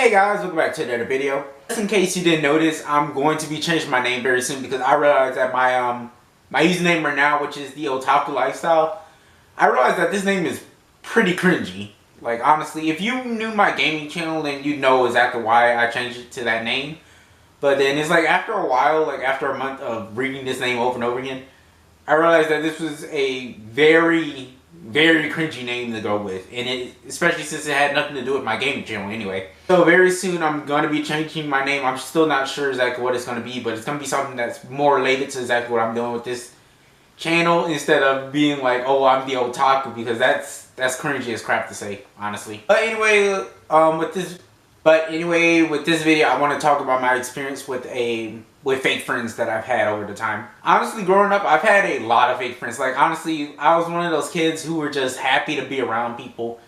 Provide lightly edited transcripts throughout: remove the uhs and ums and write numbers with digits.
Hey guys, welcome back to another video. Just in case you didn't notice, I'm going to be changing my name very soon because I realized that my username right now, which is the Otaku Lifestyle, I realized that this name is pretty cringy. Like honestly, if you knew my gaming channel, then you'd know exactly why I changed it to that name. But then it's like after a while, like after a month of reading this name over and over again, I realized that this was a very cringy name to go with, and it, especially since it had nothing to do with my gaming channel anyway. So very soon I'm going to be changing my name. I'm still not sure exactly what it's going to be, but it's going to be something that's more related to exactly what I'm doing with this channel, instead of being like, oh, I'm the otaku, because that's cringy as crap to say, honestly. But anyway, with this video, I want to talk about my experience with fake friends that I've had over the time. Honestly, growing up, I've had a lot of fake friends. Like honestly, I was one of those kids who were just happy to be around people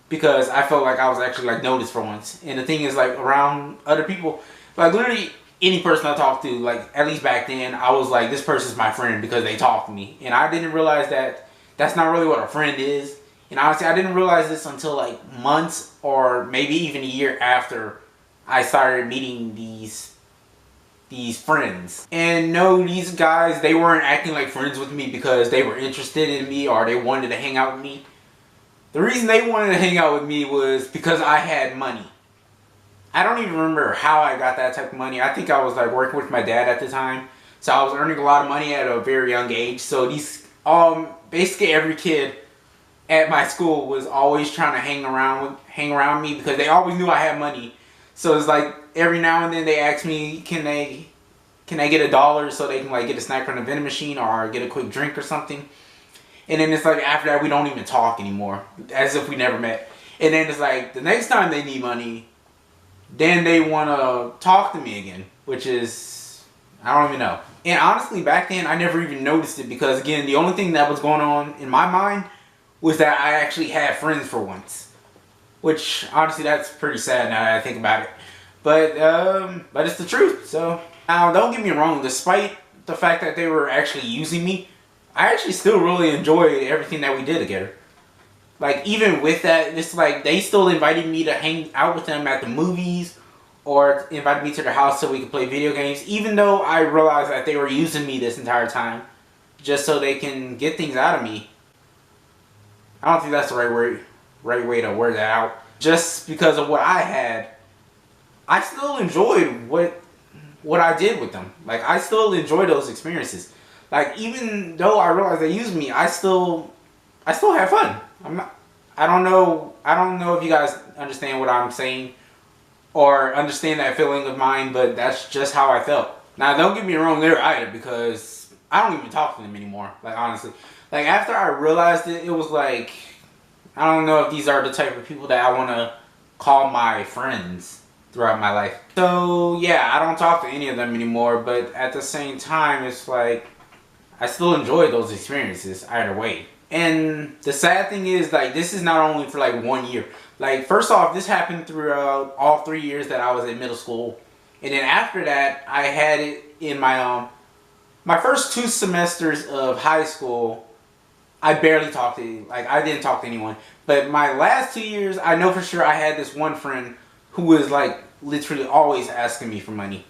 because I felt like I was actually like noticed for once. And the thing is, like around other people, like literally any person I talked to, like at least back then, I was like, this person's my friend because they talk to me. And I didn't realize that that's not really what a friend is. And honestly, I didn't realize this until like months or maybe even a year after I started meeting these friends. And no, these guys, they weren't acting like friends with me because they were interested in me or they wanted to hang out with me. The reason they wanted to hang out with me was because I had money. I don't even remember how I got that type of money. I think I was like working with my dad at the time. So I was earning a lot of money at a very young age. So these, basically every kid at my school was always trying to hang around me because they always knew I had money. So it's like every now and then they ask me, can I get $1 so they can like get a snack from the vending machine or get a quick drink or something. And then it's like after that we don't even talk anymore, as if we never met. And then it's like the next time they need money, then they want to talk to me again, which is, I don't even know. And honestly, back then I never even noticed it because again, the only thing that was going on in my mind was that I actually had friends for once. Which, honestly, that's pretty sad now that I think about it. But it's the truth. So, now, don't get me wrong. Despite the fact that they were actually using me, I actually still really enjoyed everything that we did together. Like, even with that, it's like, they still invited me to hang out with them at the movies, or invited me to their house so we could play video games, even though I realized that they were using me this entire time, just so they can get things out of me. I don't think that's the right way to word that out. Just because of what I had, I still enjoyed what I did with them. Like I still enjoy those experiences. Like even though I realized they used me, I still have fun. I don't know if you guys understand what I'm saying or understand that feeling of mine, but that's just how I felt. Now don't get me wrong there either, because I don't even talk to them anymore. Like honestly. Like after I realized it, it was like, I don't know if these are the type of people that I want to call my friends throughout my life. So yeah, I don't talk to any of them anymore, but at the same time, it's like, I still enjoy those experiences either way. And the sad thing is, like, this is not only for like 1 year. Like, first off, this happened throughout all 3 years that I was in middle school. And then after that, I had it in my first 2 semesters of high school. I barely talked to, like, I didn't talk to anyone. But my last 2 years, I know for sure I had this one friend who was, like, literally always asking me for money.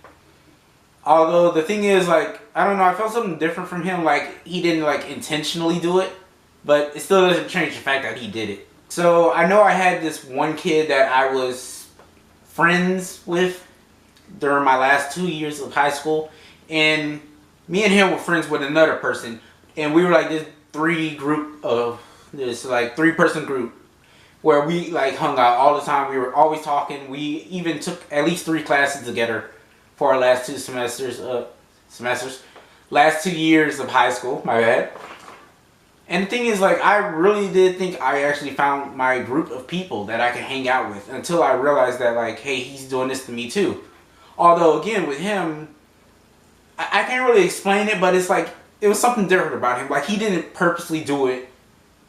Although, the thing is, like, I don't know, I felt something different from him. Like, he didn't, like, intentionally do it. But it still doesn't change the fact that he did it. So, I know I had this one kid that I was friends with during my last 2 years of high school. And me and him were friends with another person. And we were, like, this 3-person group where we like hung out all the time. We were always talking. We even took at least 3 classes together for our last 2 last 2 years of high school, my bad. And the thing is, like, I really did think I actually found my group of people that I could hang out with, until I realized that, like, hey, he's doing this to me too. Although again, with him, I can't really explain it, but it's like, it was something different about him. Like, he didn't purposely do it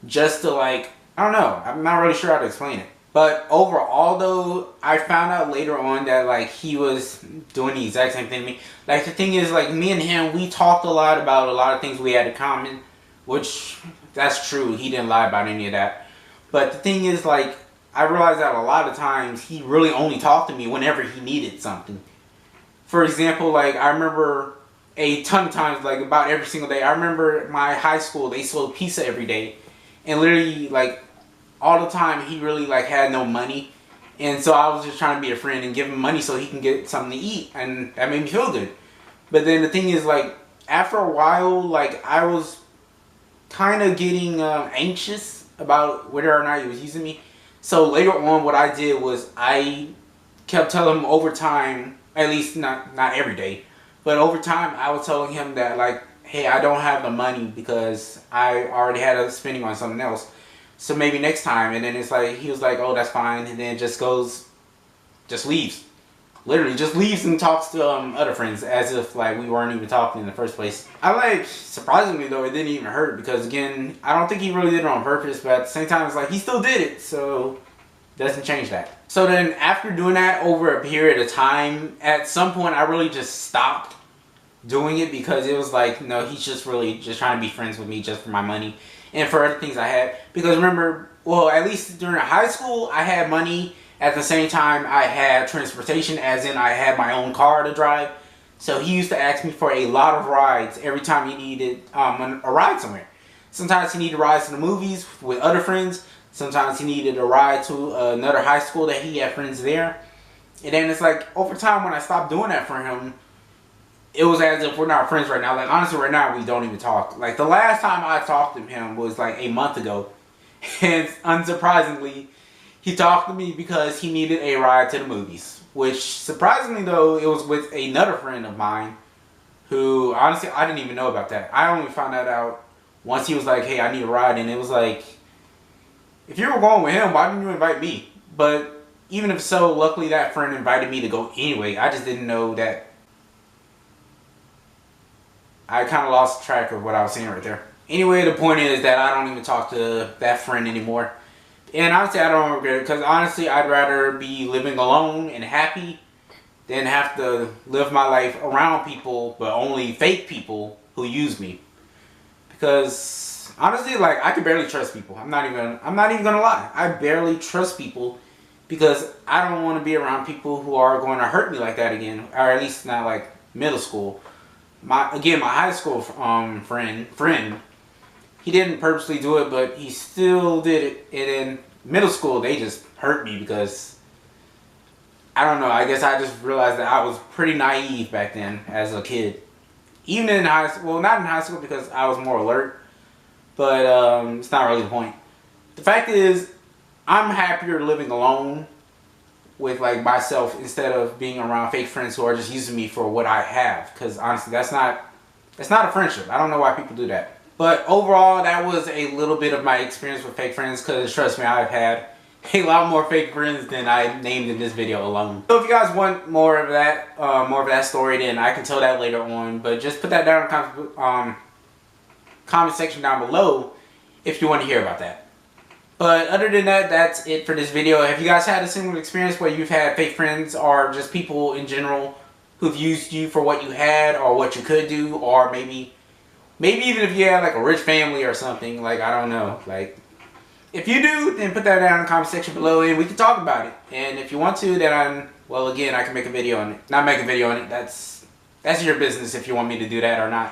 just to, like, I don't know. I'm not really sure how to explain it. But overall, though, I found out later on that, like, he was doing the exact same thing to me. Like, the thing is, like, me and him, we talked a lot about a lot of things we had in common. Which, that's true. He didn't lie about any of that. But the thing is, like, I realized that a lot of times he really only talked to me whenever he needed something. For example, like I remember a ton of times, like about every single day. I remember my high school, they sold pizza every day. And literally, like, all the time, he really, like, had no money. And so I was just trying to be a friend and give him money so he can get something to eat. And that made me feel good. But then the thing is, like, after a while, like, I was kind of getting anxious about whether or not he was using me. So later on, what I did was I kept telling him over time, at least not every day, but over time, I was telling him that, like, hey, I don't have the money because I already had a spending on something else. So maybe next time. And then it's like, he was like, oh, that's fine. And then just leaves. Literally, just leaves and talks to other friends as if, like, we weren't even talking in the first place. Surprisingly though, it didn't even hurt because, again, I don't think he really did it on purpose, but at the same time, it's like, he still did it. So, doesn't change that. So then, after doing that over a period of time, at some point, I really just stopped doing it because it was like, no, he's just really just trying to be friends with me just for my money and for other things I had. Because remember, well, at least during high school, I had money. At the same time, I had transportation, as in I had my own car to drive. So he used to ask me for a lot of rides every time he needed a ride somewhere. Sometimes he needed rides to the movies with other friends. Sometimes he needed a ride to another high school that he had friends there. And then it's like, over time, when I stopped doing that for him, it was as if we're not friends right now. Like, honestly, right now, we don't even talk. Like, the last time I talked to him was, like, a month ago. And, unsurprisingly, he talked to me because he needed a ride to the movies. Which, surprisingly, though, it was with another friend of mine who, honestly, I didn't even know about that. I only found that out once he was like, hey, I need a ride. And it was like, if you were going with him, why didn't you invite me? But, even if so, luckily that friend invited me to go anyway. I just didn't know that. I kind of lost track of what I was saying right there. Anyway, the point is that I don't even talk to that friend anymore. And honestly, I don't regret it. Because honestly, I'd rather be living alone and happy than have to live my life around people, but only fake people who use me. Because honestly, like, I can barely trust people. I'm not even gonna lie. I barely trust people because I don't want to be around people who are going to hurt me like that again. Or at least not like middle school. My high school friend, he didn't purposely do it, but he still did it. And in middle school, they just hurt me because, I don't know, I guess I just realized that I was pretty naive back then as a kid. Even in high school, well, not in high school because I was more alert, but it's not really the point. The fact is, I'm happier living alone with, like, myself instead of being around fake friends who are just using me for what I have. Because honestly, that's not a friendship. I don't know why people do that. But overall, that was a little bit of my experience with fake friends. Because trust me, I've had a lot more fake friends than I named in this video alone. So if you guys want more of that story, then I can tell that later on. But just put that down in the comment section down below if you want to hear about that. But other than that, that's it for this video. Have you guys had a similar experience where you've had fake friends or just people in general who've used you for what you had or what you could do, or maybe even if you had like a rich family or something, like, I don't know. Like, if you do, then put that down in the comment section below and we can talk about it. And if you want to, then well, again, I can make a video on it. Not make a video on it. That's your business if you want me to do that or not.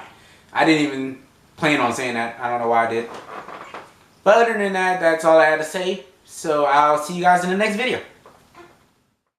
I didn't even plan on saying that. I don't know why I did. But other than that, that's all I had to say. So I'll see you guys in the next video.